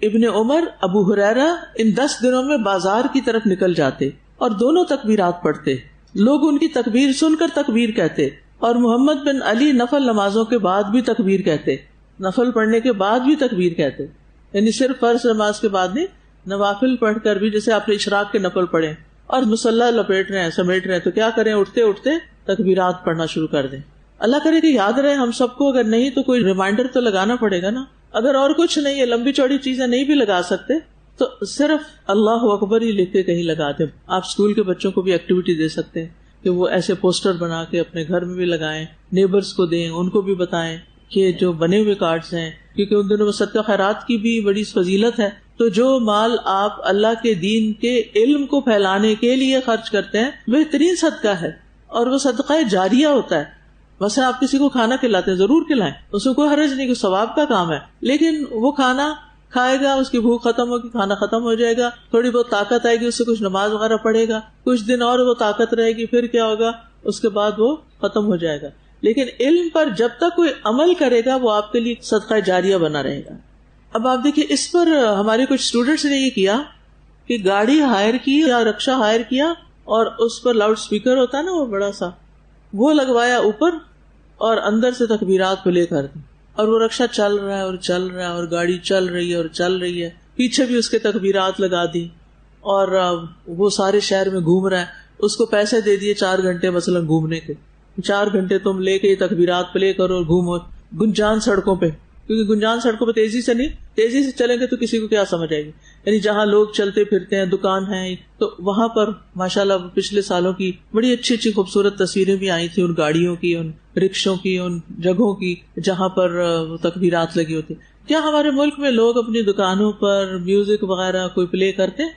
A: ابن عمر، ابو ہریرہ ان 10 دنوں میں بازار کی طرف نکل جاتے اور دونوں تکبیرات پڑھتے. لوگ ان کی تکبیر سن کر تکبیر کہتے، اور محمد بن علی نفل نمازوں کے بعد بھی تکبیر کہتے، نفل پڑھنے کے بعد بھی تکبیر کہتے، یعنی صرف فرض نماز کے بعد نہیں، نوافل پڑھ کر بھی، جیسے آپ نے اشراق کے نفل پڑھے اور مصلی لپیٹ رہے ہیں، سمیٹ رہے ہیں، تو کیا کریں؟ اٹھتے اٹھتے تکبیرات پڑھنا شروع کر دیں. اللہ کرے کہ یاد رہے ہم سب کو. اگر نہیں تو کوئی ریمائنڈر تو لگانا پڑے گا نا. اگر اور کچھ نہیں ہے, لمبی چوڑی چیزیں نہیں بھی لگا سکتے, تو صرف اللہ اکبر ہی لکھ کے کہیں لگا دیں. آپ اسکول کے بچوں کو بھی ایکٹیویٹی دے سکتے ہیں کہ وہ ایسے پوسٹر بنا کے اپنے گھر میں بھی لگائیں, نیبرز کو دیں, ان کو بھی بتائیں کہ جو بنے ہوئے کارڈز ہیں, کیونکہ ان دنوں میں صدقہ خیرات کی بھی بڑی فضیلت ہے. تو جو مال آپ اللہ کے دین کے علم کو پھیلانے کے لیے خرچ کرتے ہیں بہترین صدقہ ہے, اور وہ صدقہ جاریہ ہوتا ہے. مثلا آپ کسی کو کھانا کھلاتے ہیں, ضرور کھلائیں, اس میں کوئی حرج نہیں, کوئی ثواب کا کام ہے. لیکن وہ کھانا کھائے گا, اس کی بھوک ختم ہوگی, کھانا ختم ہو جائے گا, تھوڑی بہت طاقت آئے گی, اس سے کچھ نماز وغیرہ پڑھے گا, کچھ دن اور وہ طاقت رہے گی, پھر کیا ہوگا, اس کے بعد وہ ختم ہو جائے گا. لیکن علم پر جب تک کوئی عمل کرے گا وہ آپ کے لیے صدقہ جاریہ بنا رہے گا. اب آپ دیکھیے, اس پر ہمارے کچھ اسٹوڈینٹس نے یہ کیا کہ گاڑی ہائر کی یا رکشا ہائر کیا, اور اس پر لاؤڈ اسپیکر ہوتا ہے نا وہ بڑا سا, وہ لگوایا اوپر, اور اندر سے تکبیرات پلے کر دی, اور وہ رکشا چل رہا ہے اور چل رہا ہے, اور گاڑی چل رہی ہے اور چل رہی ہے, پیچھے بھی اس کے تکبیرات لگا دی, اور وہ سارے شہر میں گھوم رہا ہے. اس کو پیسے دے دیے 4 گھنٹے مثلا گھومنے کے, 4 گھنٹے تم لے کے تکبیرات پلے کرو اور گھومو گنجان سڑکوں پہ, کیونکہ گنجان سڑکوں پہ تیزی سے چلیں گے تو کسی کو کیا سمجھ آئے گی. یعنی جہاں لوگ چلتے پھرتے ہیں, دکان ہیں, تو وہاں پر ماشاءاللہ پچھلے سالوں کی بڑی اچھی اچھی خوبصورت تصویریں بھی آئی تھی ان گاڑیوں کی, ان رکشوں کی, ان جگہوں کی جہاں پر تکبیرات لگی ہوتی. کیا ہمارے ملک میں لوگ اپنی دکانوں پر میوزک وغیرہ کوئی پلے کرتے ہیں؟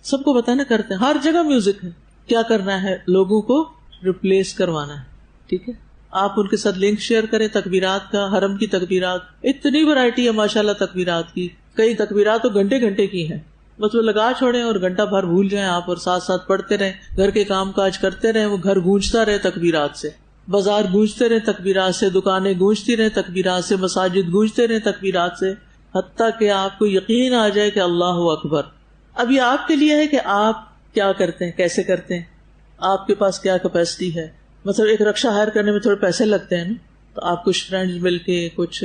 A: سب کو پتہ ہے نا, کرتے ہیں, ہر جگہ میوزک ہے. کیا کرنا ہے, لوگوں کو ریپلیس کروانا ہے. ٹھیک ہے, آپ ان کے ساتھ لنک شیئر کریں تکبیرات کا, حرم کی تکبیرات, اتنی ورائٹی ہے ماشاءاللہ تکبیرات کی. کئی تکبیرات تو گھنٹے گھنٹے کی ہیں, بس وہ لگا چھوڑیں اور گھنٹہ بھر بھول جائیں آپ, اور ساتھ ساتھ پڑھتے رہیں, گھر کے کام کاج کرتے رہیں, وہ گھر گونجتا رہے تکبیرات سے, بازار گونجتے رہے تکبیرات سے, دکانیں گونجتی رہیں تکبیرات سے, مساجد گونجتے رہیں تکبیرات سے, حتیٰ کہ آپ کو یقین آ جائے کہ اللہ اکبر. اب یہ آپ کے لیے ہے کہ آپ کیا کرتے ہیں, کیسے کرتے ہیں, آپ کے پاس کیا کیپیسٹی ہے. مطلب ایک رکشا ہائر کرنے میں تھوڑے پیسے لگتے ہیں نا, تو آپ کچھ فرینڈز مل کے کچھ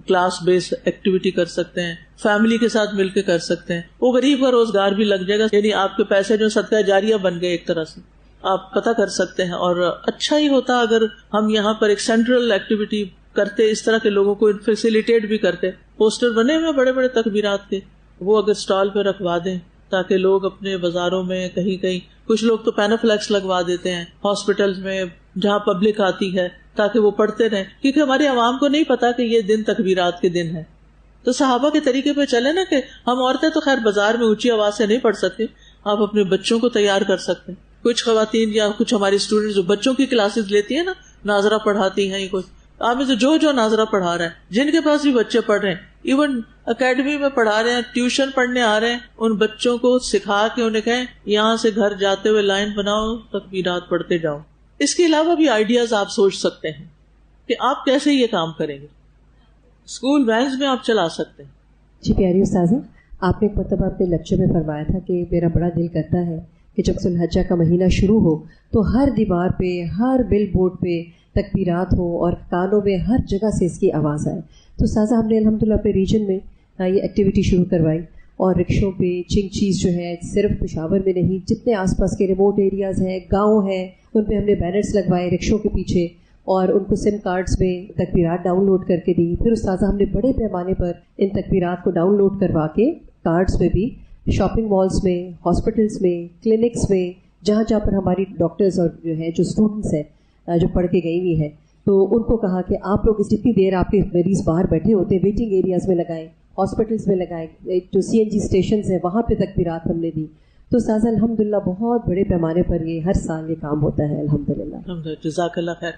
A: کلاس بیس ایکٹیویٹی کر سکتے ہیں, فیملی کے ساتھ مل کے کر سکتے ہیں, وہ غریب کا روزگار بھی لگ جائے گا. یعنی آپ کے پیسے جو صدقہ جاریہ بن گئے ایک طرح سے, آپ پتہ کر سکتے ہیں. اور اچھا ہی ہوتا اگر ہم یہاں پر ایک سینٹرل ایکٹیویٹی کرتے, اس طرح کے لوگوں کو فیسیلیٹیٹ بھی کرتے. پوسٹر بنے ہوئے بڑے بڑے تکبیرات کے, وہ اگر اسٹال پہ رکھوا دیں تاکہ لوگ اپنے بازاروں میں کہیں کہیں, کچھ لوگ تو پینافلیکس لگوا دیتے ہیں ہاسپٹلز میں جہاں پبلک آتی ہے, تاکہ وہ پڑھتے رہیں, کیونکہ ہماری عوام کو نہیں پتا کہ یہ دن تکبیرات کے دن ہے. تو صحابہ کے طریقے پہ چلے نا, کہ ہم عورتیں تو خیر بازار میں اونچی آواز سے نہیں پڑھ سکتے, آپ اپنے بچوں کو تیار کر سکتے ہیں. کچھ خواتین یا کچھ ہماری اسٹوڈینٹ جو بچوں کی کلاسز لیتی ہیں نا, ناظرہ پڑھاتی ہیں, کچھ آپ میں سے جو ناظرہ پڑھا رہا ہے, جن کے پاس بھی بچے پڑھ رہے ہیں, ایون اکیڈمی میں پڑھا رہے ہیں, ٹیوشن پڑھنے آ رہے ہیں, ان بچوں کو سکھا کے انہیں کہیں یہاں سے گھر جاتے ہوئے لائن بناؤ, تکبیرات پڑھتے جاؤ. اس کے علاوہ بھی آئیڈیاز آپ سوچ سکتے ہیں کہ آپ کیسے یہ کام کریں گے. اسکول وینز میں آپ چلا سکتے ہیں.
C: جی پیاری استاذہ, آپ نے ایک مرتبہ اپنے لیکچر میں فرمایا تھا کہ میرا بڑا دل کرتا ہے کہ جب ذو الحجہ کا مہینہ شروع ہو تو ہر دیوار پہ, ہر بل بورڈ پہ تکبیرات ہوں, اور کانوں میں ہر جگہ سے اس کی آواز آئے. تو استاذہ ہم نے الحمدللہ اپنے ریجن میں یہ ایکٹیویٹی شروع کروائی, اور رکشوں پہ چنگ چیز جو ہے, صرف پشاور میں نہیں, جتنے آس پاس کے ریموٹ ایریاز ہیں, گاؤں ہیں, ان پہ ہم نے بینرز لگوائے رکشوں کے پیچھے, اور ان کو سم کارڈز میں تکبیرات ڈاؤن لوڈ کر کے دی. پھر استاذہ ہم نے بڑے پیمانے پر ان تکبیرات کو ڈاؤن لوڈ کروا کے کارڈز میں بھی شاپنگ مالز میں, ہاسپٹلس میں, کلینکس میں, جہاں جہاں پر ہماری ڈاکٹرز اور جو ہے جو اسٹوڈنٹس ہیں جو پڑھ کے گئی ہوئی ہیں, تو ان کو کہا کہ آپ لوگ جتنی دیر آپ کے مریض باہر بیٹھے ہوتے ہیں ویٹنگ ایریاز میں لگائیں, ہاسپٹلس میں لگائیں, جو CNG اسٹیشنز ہیں وہاں پہ تکبیرات ہم نے دی. تو استاذ الحمدللہ بہت بڑے پیمانے پر یہ ہر سال یہ کام ہوتا ہے الحمدللہ.
A: جزاک اللہ خیر.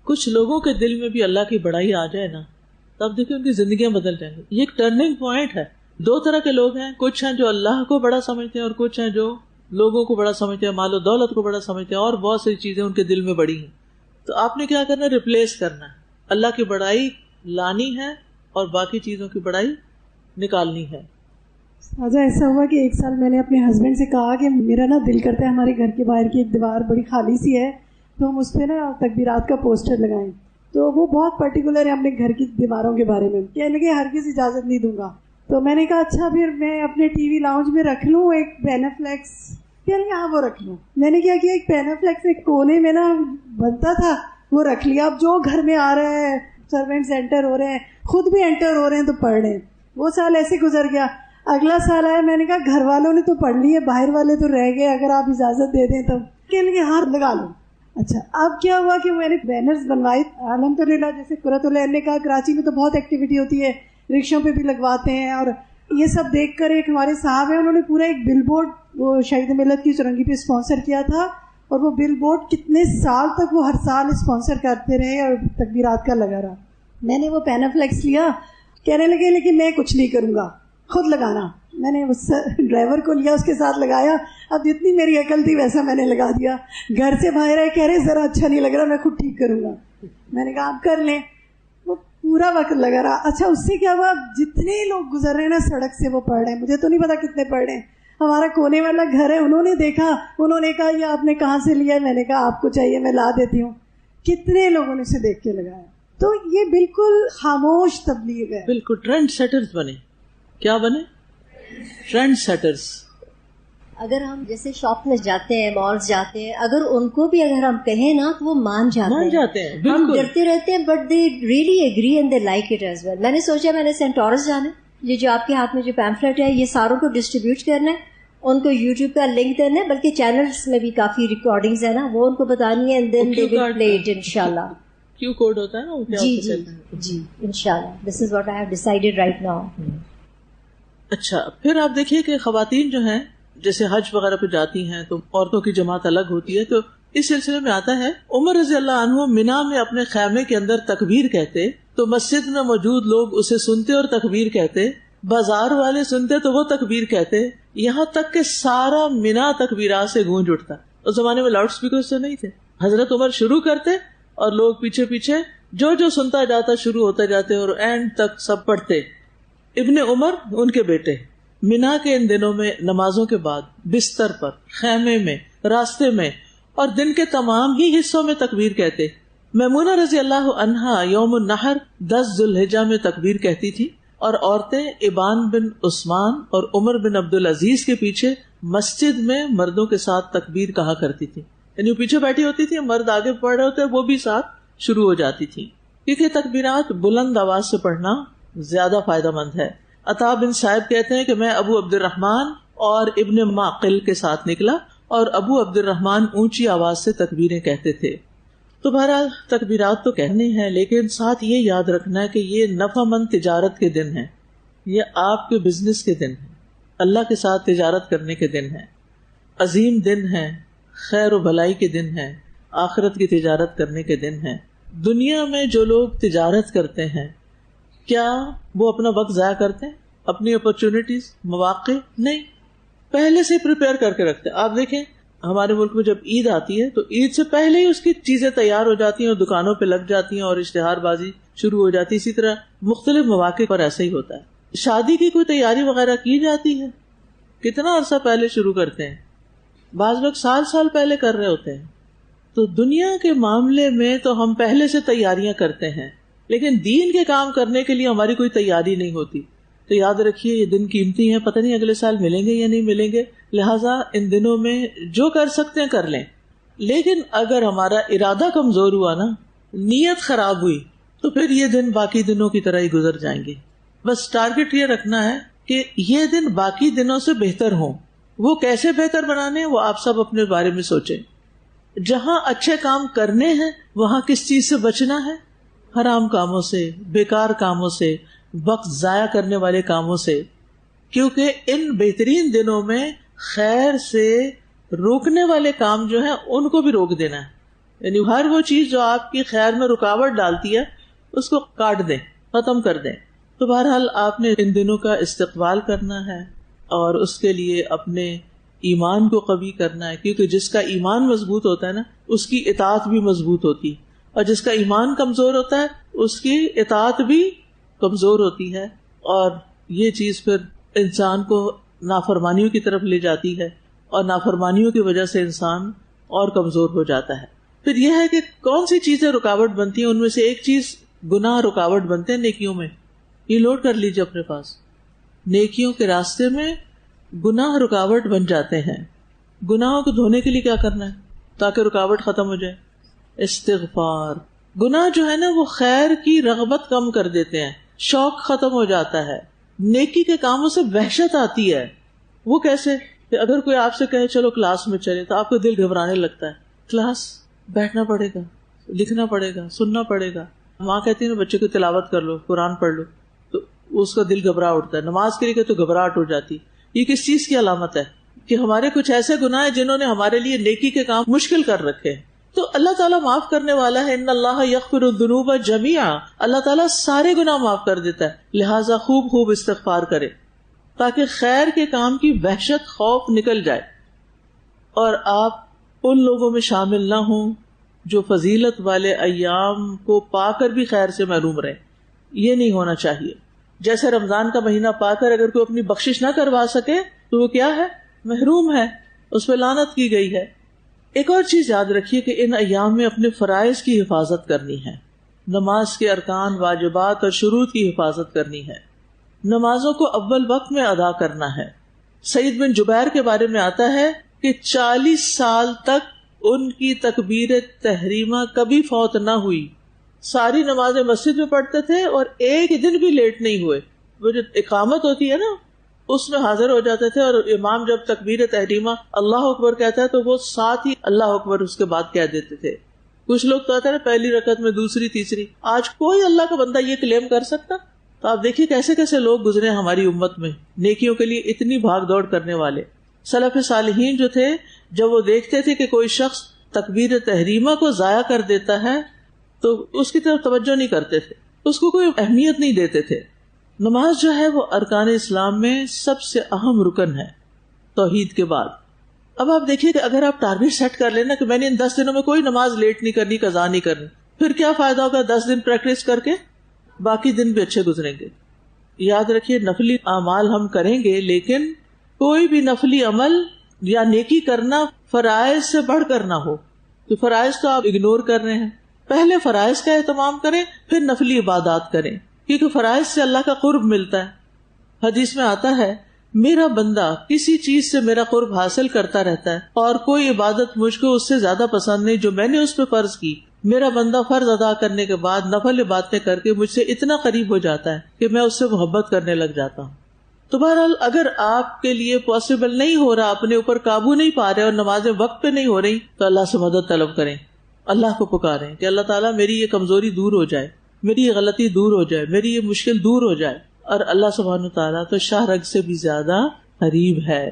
A: کچھ لوگوں کے دل میں بھی اللہ کی بڑائی آ جائے نا, تب دیکھیں ان کی زندگیاں بدل جائیں گی. یہ ایک ٹرننگ پوائنٹ ہے. 2 طرح کے لوگ ہیں, کچھ ہیں جو اللہ کو بڑا سمجھتے ہیں, اور کچھ ہیں جو لوگوں کو بڑا سمجھتے ہیں, مال و دولت کو بڑا سمجھتے ہیں, اور بہت ساری چیزیں ان کے دل میں بڑی ہیں. تو آپ نے کیا کرنا ہے, ریپلیس کرنا ہے. اللہ کی بڑائی لانی ہے اور باقی چیزوں کی بڑائی نکالنی ہے.
D: ایسا ہوا کہ 1 سال میں نے اپنے ہسبینڈ سے کہا کہ میرا نا دل کرتا ہے ہمارے گھر کے باہر کی ایک دیوار بڑی خالی سی ہے, تو ہم اس پہ نا تکبیرات کا پوسٹر لگائیں. تو وہ بہت پرٹیکولر ہے اپنے گھر کی دیواروں کے بارے میں, کہنے لگے ہرگز اجازت نہیں دوں گا. تو میں نے کہا اچھا پھر میں اپنے ٹی وی لاؤنج میں رکھ لوں ایک بینافلیکس کہ ہاں وہ رکھ لوں. میں نے کیا کیا, ایک پینافلیکس ایک کونے میں نا بنتا تھا, وہ رکھ لیا. اب جو گھر میں آ رہے ہیں, سروینٹس انٹر ہو رہے ہیں, خود بھی انٹر ہو رہے ہیں تو پڑھ رہے ہیں. وہ سال ایسے گزر گیا. اگلا سال آیا, میں نے کہا گھر والوں نے تو پڑھ لی ہے, باہر والے تو رہ گئے, اگر آپ اجازت دے دیں تو. کہنے لگے ہاں لگا لو. اچھا اب کیا ہوا کہ میں نے بینرز بنوائے الحمدللہ. جیسے قرۃ العین نے کہا کراچی میں تو بہت ایکٹیویٹی ہوتی ہے, رکشوں پہ بھی لگواتے ہیں. اور یہ سب دیکھ کر ایک ہمارے صاحب ہیں, انہوں نے پورا ایک بل بورڈ وہ شہید ملت کی چرنگی پہ اسپانسر کیا تھا, اور وہ بل بورڈ کتنے سال تک وہ ہر سال اسپانسر کرتے رہے اور تکبیرات کا لگا رہا. میں نے وہ پینافلیکس لیا, کہنے لگے لیکن میں کچھ نہیں کروں گا, خود لگانا. میں نے اس ڈرائیور کو لیا, اس کے ساتھ لگایا. اب جتنی میری عقل تھی ویسا میں نے لگا دیا. گھر سے باہر آئے, کہہ رہے ذرا اچھا نہیں لگ رہا, میں خود ٹھیک کروں گا. میں نے کہا آپ کر لیں. وہ پورا وقت لگا رہا. اچھا اس سے کیا ہوا, جتنے لوگ گزر رہے ہیں نا سڑک سے وہ پڑھ رہے ہیں. مجھے تو نہیں پتا کتنے پڑھ رہے ہیں. ہمارا کونے والا گھر ہے, انہوں نے دیکھا, انہوں نے کہا یہ آپ نے کہاں سے لیا ہے. میں نے کہا آپ کو چاہیے میں لا دیتی ہوں. کتنے لوگوں نے اسے دیکھ کے لگایا. تو یہ بالکل خاموش تبلیغ ہے.
A: بالکل ٹرینڈ سیٹرز بنے. کیا بنے؟ Trend setters.
E: اگر ہم جیسے شاپ میں جاتے ہیں, مالز جاتے ہیں, اگر ان کو بھی اگر ہم کہیں نا تو وہ مان جاتے ہیں. ہم ڈرتے رہتے ہیں but they really agree and they like it as well. میں نے سوچا میں نے سینٹورس جانا, یہ جو آپ کے ہاتھ میں جو پیمفلیٹ ہے یہ ساروں کو ڈسٹریبیوٹ کرنا ہے, ان کو یوٹیوب کا لنک دینا ہے, بلکہ چینلز میں بھی کافی ریکارڈنگز ہیں نا, وہ ان کو بتانی ہے and then they will play it انشاءاللہ. کیو کوڈ ہوتا ہے نا. جی انشاءاللہ. This is what I have decided right now.
A: اچھا پھر آپ دیکھیے کہ خواتین جو ہیں جیسے حج وغیرہ پہ جاتی ہیں تو عورتوں کی جماعت الگ ہوتی ہے. تو اس سلسلے میں آتا ہے عمر رضی اللہ عنہ منا میں اپنے خیمے کے اندر تکبیر کہتے تو مسجد میں موجود لوگ اسے سنتے اور تکبیر کہتے, بازار والے سنتے تو وہ تکبیر کہتے, یہاں تک کہ سارا منا تکبیرات سے گونج اٹھتا. اس زمانے میں لاؤڈ اسپیکر تو نہیں تھے. حضرت عمر شروع کرتے اور لوگ پیچھے پیچھے جو سنتا جاتا شروع ہوتے جاتے اور اینڈ تک سب پڑھتے. ابن عمر ان کے بیٹے منا کے ان دنوں میں نمازوں کے بعد بستر پر, خیمے میں, راستے میں اور دن کے تمام ہی حصوں میں تکبیر کہتے. میمونہ رضی اللہ عنہا یوم النحر 10 ذوالحجہ میں تکبیر کہتی تھی, اور عورتیں ابان بن عثمان اور عمر بن عبدالعزیز کے پیچھے مسجد میں مردوں کے ساتھ تکبیر کہا کرتی تھی. یعنی وہ پیچھے بیٹھی ہوتی تھی, مرد آگے پڑھ رہے ہوتے, وہ بھی ساتھ شروع ہو جاتی تھی, کیونکہ تکبیرات بلند آواز سے پڑھنا زیادہ فائدہ مند ہے. عطا بن صاحب کہتے ہیں کہ میں ابو عبد الرحمن اور ابن معقل کے ساتھ نکلا اور ابو عبد الرحمن اونچی آواز سے تکبیریں کہتے تھے. تو بہرحال تکبیرات تو کہنے ہیں, لیکن ساتھ یہ یاد رکھنا ہے کہ یہ نفع مند تجارت کے دن ہیں, یہ آپ کے بزنس کے دن ہیں, اللہ کے ساتھ تجارت کرنے کے دن ہیں, عظیم دن ہیں, خیر و بھلائی کے دن ہیں, آخرت کی تجارت کرنے کے دن ہیں. دنیا میں جو لوگ تجارت کرتے ہیں کیا وہ اپنا وقت ضائع کرتے ہیں؟ اپنی اپرچونٹیز, مواقع نہیں, پہلے سے پریپیئر کر کے رکھتے ہیں. آپ دیکھیں ہمارے ملک میں جب عید آتی ہے تو عید سے پہلے ہی اس کی چیزیں تیار ہو جاتی ہیں اور دکانوں پہ لگ جاتی ہیں اور اشتہار بازی شروع ہو جاتی ہے. اسی طرح مختلف مواقع پر ایسا ہی ہوتا ہے. شادی کی کوئی تیاری وغیرہ کی جاتی ہے, کتنا عرصہ پہلے شروع کرتے ہیں, بعض لوگ سال پہلے کر رہے ہوتے ہیں. تو دنیا کے معاملے میں تو ہم پہلے سے تیاریاں کرتے ہیں, لیکن دین کے کام کرنے کے لیے ہماری کوئی تیاری نہیں ہوتی. تو یاد رکھیے یہ دن قیمتی ہیں, پتہ نہیں اگلے سال ملیں گے یا نہیں ملیں گے, لہٰذا ان دنوں میں جو کر سکتے ہیں کر لیں. لیکن اگر ہمارا ارادہ کمزور ہوا نا, نیت خراب ہوئی, تو پھر یہ دن باقی دنوں کی طرح ہی گزر جائیں گے. بس ٹارگٹ یہ رکھنا ہے کہ یہ دن باقی دنوں سے بہتر ہوں. وہ کیسے بہتر بنانے وہ آپ سب اپنے بارے میں سوچیں. جہاں اچھے کام کرنے ہیں وہاں کس چیز سے بچنا ہے؟ حرام کاموں سے, بیکار کاموں سے, وقت ضائع کرنے والے کاموں سے, کیونکہ ان بہترین دنوں میں خیر سے روکنے والے کام جو ہیں ان کو بھی روک دینا ہے. یعنی ہر وہ چیز جو آپ کی خیر میں رکاوٹ ڈالتی ہے اس کو کاٹ دیں, ختم کر دیں. تو بہرحال آپ نے ان دنوں کا استقبال کرنا ہے اور اس کے لیے اپنے ایمان کو قوی کرنا ہے, کیونکہ جس کا ایمان مضبوط ہوتا ہے نا اس کی اطاعت بھی مضبوط ہوتی, اور جس کا ایمان کمزور ہوتا ہے اس کی اطاعت بھی کمزور ہوتی ہے, اور یہ چیز پھر انسان کو نافرمانیوں کی طرف لے جاتی ہے, اور نافرمانیوں کی وجہ سے انسان اور کمزور ہو جاتا ہے. پھر یہ ہے کہ کون سی چیزیں رکاوٹ بنتی ہیں, ان میں سے ایک چیز گناہ رکاوٹ بنتے ہیں نیکیوں میں. یہ لوڈ کر لیجیے اپنے پاس, نیکیوں کے راستے میں گناہ رکاوٹ بن جاتے ہیں. گناہوں کو دھونے کے لیے کیا کرنا ہے تاکہ رکاوٹ ختم ہو جائے؟ استغفار. گناہ جو ہے نا وہ خیر کی رغبت کم کر دیتے ہیں، شوق ختم ہو جاتا ہے، نیکی کے کاموں سے وحشت آتی ہے. وہ کیسے کہ اگر کوئی آپ سے کہے چلو کلاس میں چلے تو آپ کو دل گھبرانے لگتا ہے. کلاس بیٹھنا پڑے گا، لکھنا پڑے گا، سننا پڑے گا. ماں کہتی ہے نا بچے کو تلاوت کر لو، قرآن پڑھ لو، تو اس کا دل گھبرا اٹھتا ہے. نماز کے لیے تو گھبراہٹ اٹھ جاتی. یہ کس چیز کی علامت ہے؟ کہ ہمارے کچھ ایسے گناہ ہیں جنہوں نے ہمارے لیے نیکی کے کام مشکل کر رکھے ہیں. تو اللہ تعالیٰ معاف کرنے والا ہے. ان اللہ یغفر الذنوب جميعا، اللہ تعالیٰ سارے گناہ معاف کر دیتا ہے. لہٰذا خوب خوب استغفار کرے تاکہ خیر کے کام کی وحشت، خوف نکل جائے اور آپ ان لوگوں میں شامل نہ ہوں جو فضیلت والے ایام کو پا کر بھی خیر سے محروم رہے. یہ نہیں ہونا چاہیے. جیسے رمضان کا مہینہ پا کر اگر کوئی اپنی بخشش نہ کروا سکے تو وہ کیا ہے؟ محروم ہے، اس پہ لعنت کی گئی ہے. ایک اور چیز یاد رکھیے کہ ان ایام میں اپنے فرائض کی حفاظت کرنی ہے. نماز کے ارکان، واجبات اور شروط کی حفاظت کرنی ہے. نمازوں کو اول وقت میں ادا کرنا ہے. سعید بن جبیر کے بارے میں آتا ہے کہ 40 سال تک ان کی تکبیر تحریمہ کبھی فوت نہ ہوئی. ساری نمازیں مسجد میں پڑھتے تھے اور ایک دن بھی لیٹ نہیں ہوئے. وہ جو اقامت ہوتی ہے نا اس میں حاضر ہو جاتے تھے، اور امام جب تکبیر تحریمہ اللہ اکبر کہتا ہے تو وہ ساتھ ہی اللہ اکبر اس کے بعد کہہ دیتے تھے. کچھ لوگ تو آتا ہے نا پہلی رکعت میں، دوسری، تیسری. آج کوئی اللہ کا بندہ یہ کلیم کر سکتا؟ تو آپ دیکھیے کیسے کیسے لوگ گزرے ہماری امت میں نیکیوں کے لیے اتنی بھاگ دوڑ کرنے والے. سلف صالحین جو تھے جب وہ دیکھتے تھے کہ کوئی شخص تکبیر تحریمہ کو ضائع کر دیتا ہے تو اس کی طرف توجہ نہیں کرتے تھے، اس کو کوئی اہمیت نہیں دیتے تھے. نماز جو ہے وہ ارکان اسلام میں سب سے اہم رکن ہے توحید کے بعد. اب آپ دیکھیے کہ اگر آپ ٹارگیٹ سیٹ کر لینا کہ میں نے ان 10 دنوں میں کوئی نماز لیٹ نہیں کرنی، قضا نہیں کرنی، پھر کیا فائدہ ہوگا 10 دن پریکٹس کر کے؟ باقی دن بھی اچھے گزریں گے. یاد رکھیے نفلی اعمال ہم کریں گے، لیکن کوئی بھی نفلی عمل یا نیکی کرنا فرائض سے بڑھ کر نہ ہو. تو فرائض تو آپ اگنور کر رہے ہیں. پہلے فرائض کا اہتمام کریں، پھر نفلی عبادات کریں، کیونکہ فرائض سے اللہ کا قرب ملتا ہے. حدیث میں آتا ہے میرا بندہ کسی چیز سے میرا قرب حاصل کرتا رہتا ہے اور کوئی عبادت مجھ کو اس سے زیادہ پسند نہیں جو میں نے اس پہ فرض کی. میرا بندہ فرض ادا کرنے کے بعد نفل عبادتیں کر کے مجھ سے اتنا قریب ہو جاتا ہے کہ میں اس سے محبت کرنے لگ جاتا ہوں. تو بہرحال اگر آپ کے لیے پاسبل نہیں ہو رہا، اپنے اوپر قابو نہیں پا رہے اور نمازیں وقت پہ نہیں ہو رہی، تو اللہ سے مدد طلب کریں، اللہ کو پکاریں کہ اللہ تعالیٰ میری یہ کمزوری دور ہو جائے، میری یہ غلطی دور ہو جائے، میری یہ مشکل دور ہو جائے. اور اللہ سبحانہ تعالیٰ تو شاہ رگ سے بھی زیادہ قریب ہے.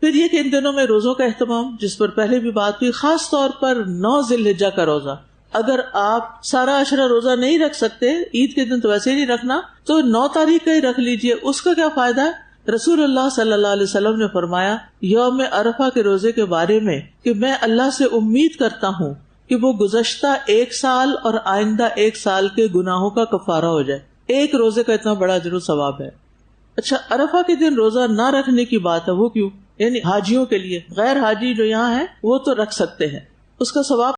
A: پھر یہ کہ ان دنوں میں روزوں کا اہتمام، جس پر پہلے بھی بات ہوئی، خاص طور پر 9 ذی الحجہ کا روزہ. اگر آپ سارا عشرہ روزہ نہیں رکھ سکتے، عید کے دن تو ویسے ہی نہیں رکھنا، تو 9 تاریخ کا ہی رکھ لیجئے. اس کا کیا فائدہ ہے؟ رسول اللہ صلی اللہ علیہ وسلم نے فرمایا یوم عرفہ کے روزے کے بارے میں کہ میں اللہ سے امید کرتا ہوں کہ وہ گزشتہ 1 سال اور آئندہ 1 سال کے گناہوں کا کفارہ ہو جائے. ایک روزے کا اتنا بڑا اجر و ثواب ہے. اچھا، عرفہ کے دن روزہ نہ رکھنے کی بات ہے، وہ کیوں؟ یعنی حاجیوں کے لیے. غیر حاجی جو یہاں ہے وہ تو رکھ سکتے ہیں، اس کا ثواب